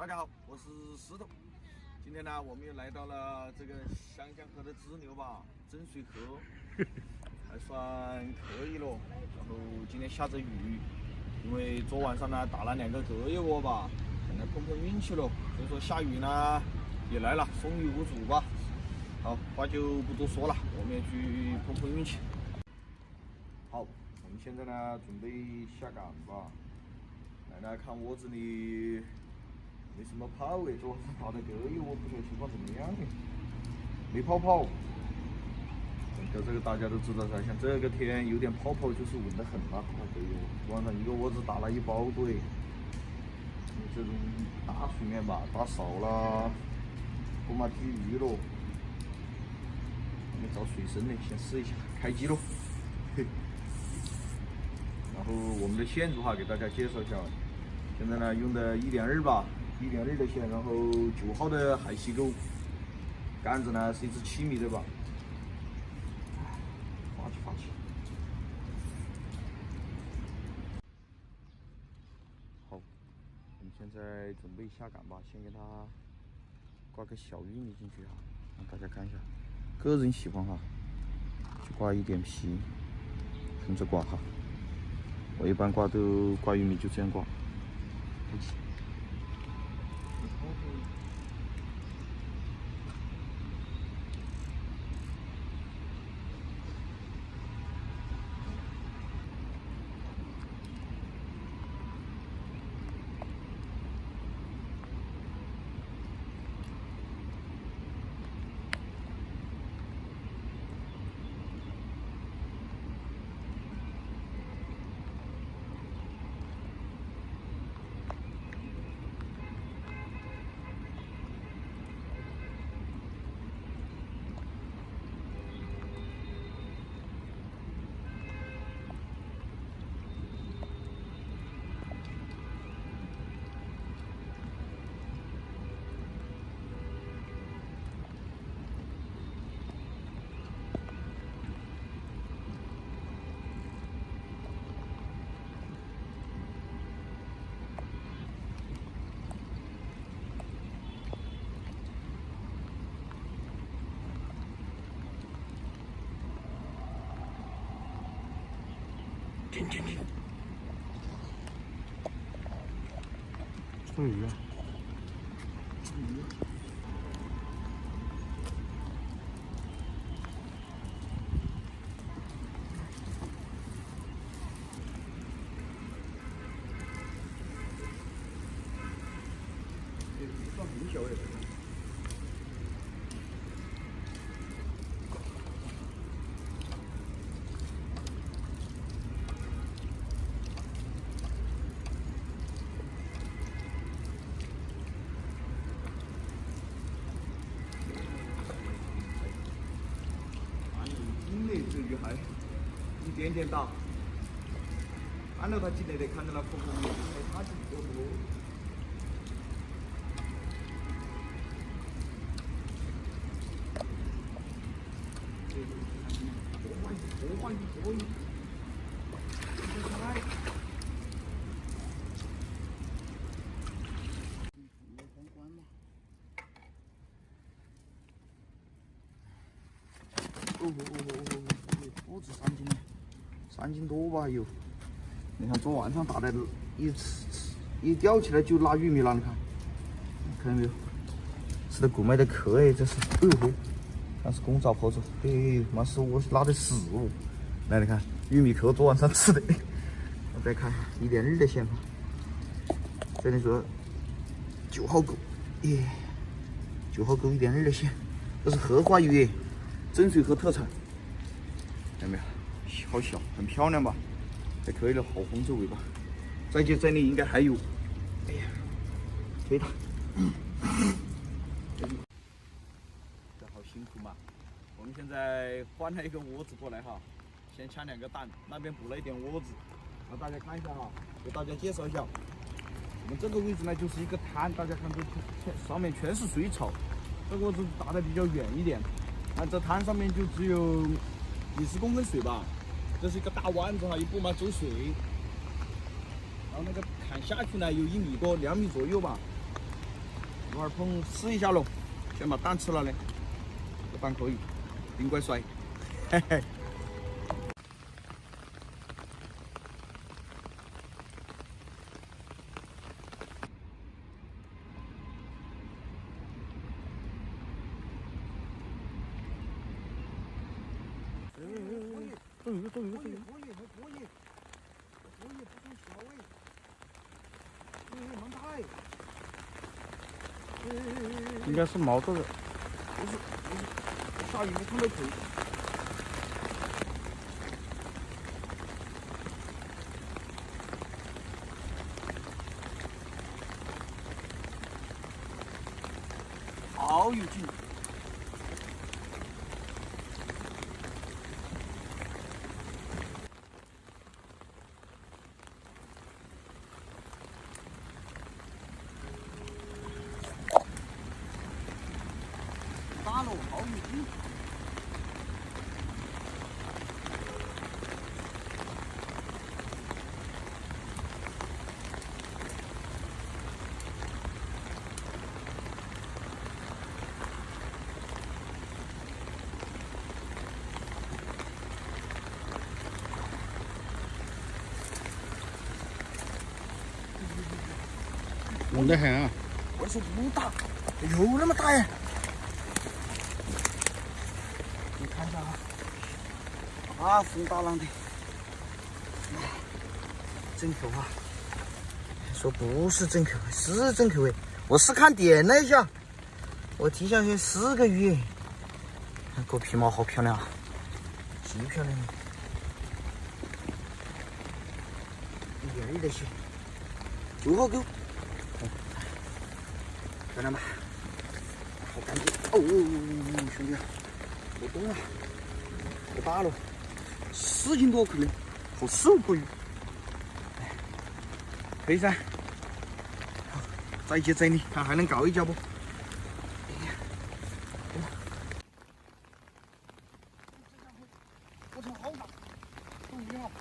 大家好，我是石头。今天呢，我们又来到了这个湘江河的支流吧，真水河，还算可以咯。然后今天下着雨，因为昨晚上呢打了2个隔夜窝吧，可能碰运气咯。所以说下雨呢也来了，风雨无阻吧。好，话就不多说了，我们也去碰运气。好，我们现在呢准备下岗吧。来看窝子里没什么泡哎，昨晚上打的隔夜窝，不晓得情况怎么样呢？没泡泡。这个大家都知道噻，像这个天有点泡泡就是稳得很了。这个晚上一个窝子打了1包堆，这种大水面吧，打少了，不嘛低鱼咯。我们找水深的，先试一下，开机喽。嘿。然后我们的线路哈，给大家介绍一下。现在呢用的1.2吧，1.2的线，然后9号的海西钩，杆子呢是一只7米的吧。发起。好，我们现在准备下岗吧，先给它挂个小玉米进去哈，让大家看一下。个人喜欢哈，就挂一点皮，横着挂哈。我一般挂玉米就这样挂。停！捉鱼啊！捉鱼！这算很小的。这鱼还一点点大，按照他今天得看到了婆婆鱼，他就多多。活鱼，不止3斤呢，3斤多吧有。你看昨晚上打的，一钓起来就拉玉米了，你看，看到没有？吃的古麦的壳哎，这是，那是公爪婆子，妈是我拉的屎哦。来，你看玉米壳，昨晚上吃的。我再看1.2的线吧，这里说9号钩，9号钩1.2的线，这是荷花鱼，真水河特产。看到没有？好小，很漂亮吧？还可以了，好红这尾巴。再接这里应该还有。哎呀，推它。这好辛苦嘛！我们现在换了一个窝子过来哈，先抢2个蛋，那边补了一点窝子，让大家看一下哈，给大家介绍一下。我们这个位置呢，就是一个滩，大家看这上面全是水草，这个窝子打的比较远一点，这滩上面就只有20公分水吧，这是一个大湾子哈，一步嘛走水，然后那个坎下去呢有1米多2米左右吧，一会儿捧试一下喽，先把蛋吃了嘞，这蛋可以，顶怪帅，嘿嘿。都有，可以，不动小哎，蛮大哎，应该是毛豆的，不是，下雨没看到头。好有劲！大了，好有劲！稳得很啊！我说不大，有那么大呀！你看一下啊，大风大浪的，正口啊！说不是正口，是正口哎！我是看点了一下，我提下去4个鱼，看狗皮毛好漂亮啊，极漂亮！一点的些，9号钩。漂亮吧？好干净哦，兄弟啊，不动啊，可大了，4斤多可能，好瘦个鱼，可以噻。好，再接这里，看还能搞一家不？我操，好大，终于了！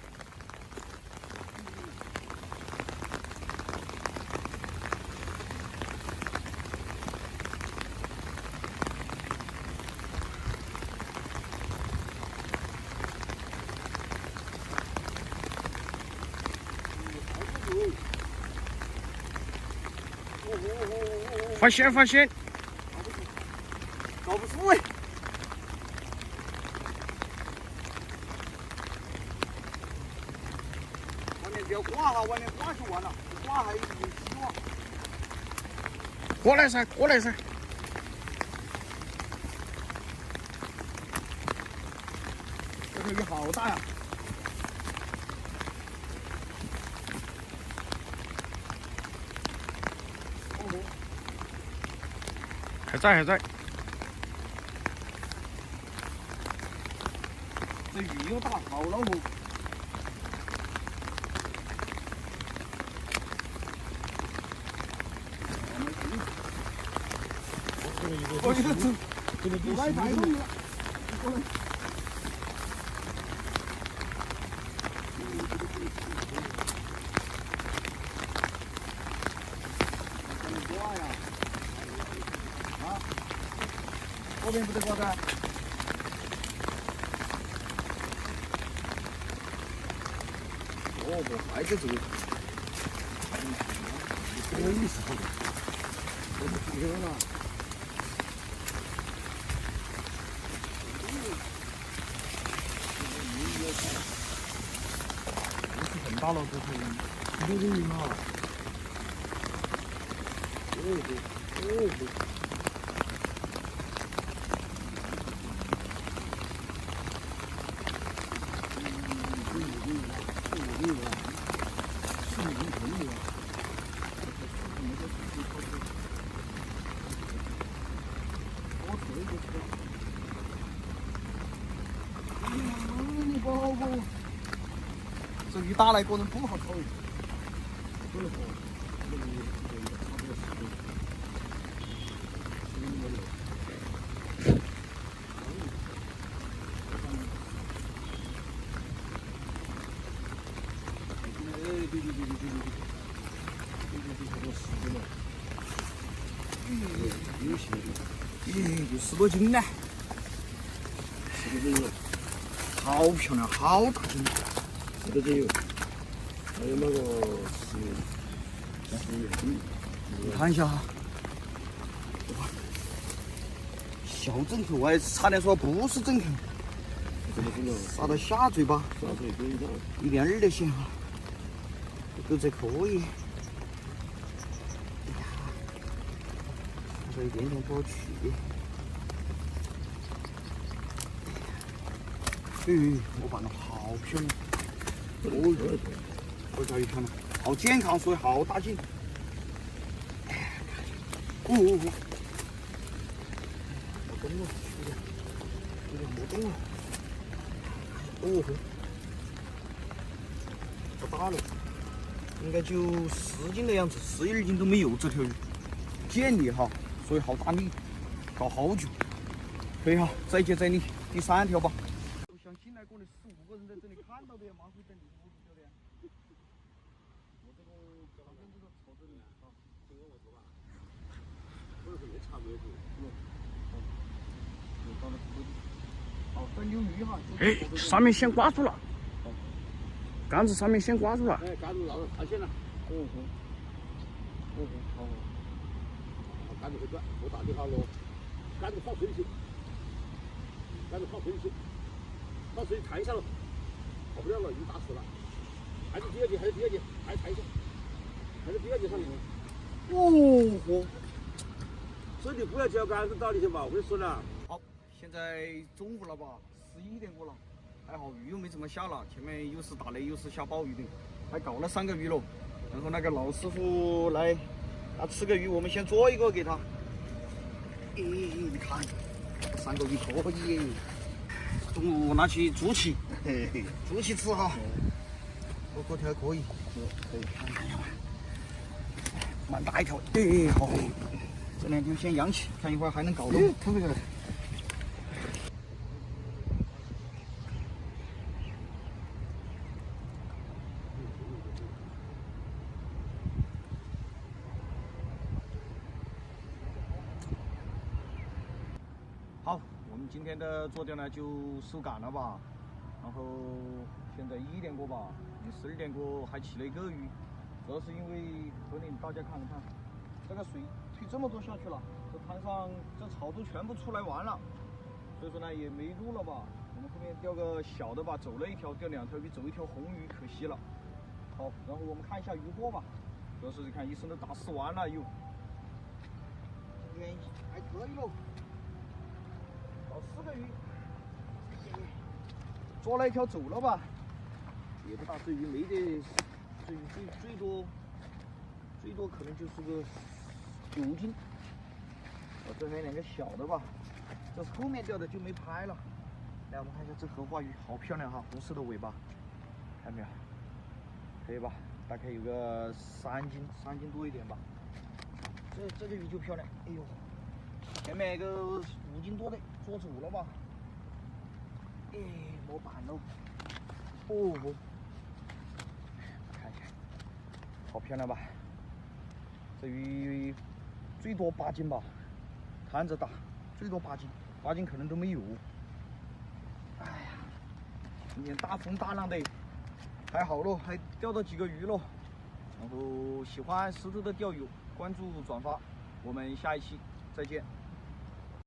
发现！搞不出哎！外面不要挂哈，外面挂就完了，挂还有希望。过来噻！这条鱼好大呀！还在。这鱼又大，好老虎。我这个走，我来带动了。过来。挂呀！啊，后边不得挂噻？哦，我还在走。这个意思好的，我们出去了。很大了，这是这个鱼嘛。这鱼大了，一个人不好抽。对，有些，有10多斤呢，10多斤有，好漂亮，好大斤，10多斤有，还有那个是，你看一下哈，哇，小整口，我还差点说不是整口，杀到下嘴巴，一点儿都行哈，狗子可以。有一点点多取。我办的好漂亮，好漂亮，好健康，所以好大劲。没动了，没动了。不大了，应该就10斤的样子，11斤都没有这条鱼，见你哈。所以好大力，搞好久，可以哈，再接再厉，第3条吧。我想进来过的4、5个人在这里看到的呀，马上在里头的呀。我这个旁边这个草这里啊，这个我说吧，或者是没差没有。到了这里，好，再溜鱼哈。哎，上面线挂住了，杆子上面线挂住了。哎，杆子绕着塌线了。好。杆子会转，不打就好喽。杆子放水里去，放水抬一下喽，跑不了了，鱼打死了。还是第2节，还抬一下，还是第2节上面。这里不要浇杆子到底去吧，我跟你说了。好，现在中午了吧，11点过了，还好雨又没怎么下了，前面又是打雷又是下暴雨的，还搞了3个鱼喽。然后那个老师傅来。他吃个鱼，我们先做一个给他。你看，3个鱼可以。中午拿去煮起，煮起吃哈。锅条可以，可以。蛮大一条，好。这2条先养起，看一会儿还能搞动。看这个。好，我们今天的做钓呢就收杆了吧，然后现在1点过吧，你12点过还起了一个鱼，主要是因为和你大家看，这个水退这么多下去了，这滩上这草都全部出来完了，所以说呢也没路了吧，我们后面钓个小的吧，走了一条，钓2条鱼，走一条红鱼，可惜了。好，然后我们看一下鱼货吧，主要是看一身都打湿完了又，还可以喽。搞4个鱼，捉了一条走了吧，也不大，这鱼没得，这鱼最多可能就是个9斤。这还有2个小的吧，这是后面钓的就没拍了。来，我们看一下这荷花鱼，好漂亮哈，红色的尾巴，看到没有？可以吧？大概有个3斤多一点吧。这个鱼就漂亮，哎呦！前面一个5斤多的捉走了吧？没板喽。看一下，好漂亮吧？这鱼最多8斤吧，摊子大，最多8斤，8斤可能都没有。哎呀，今天大风大浪的，还好喽，还钓到几个鱼喽。然后喜欢石头的钓友，关注转发，我们下一期再见。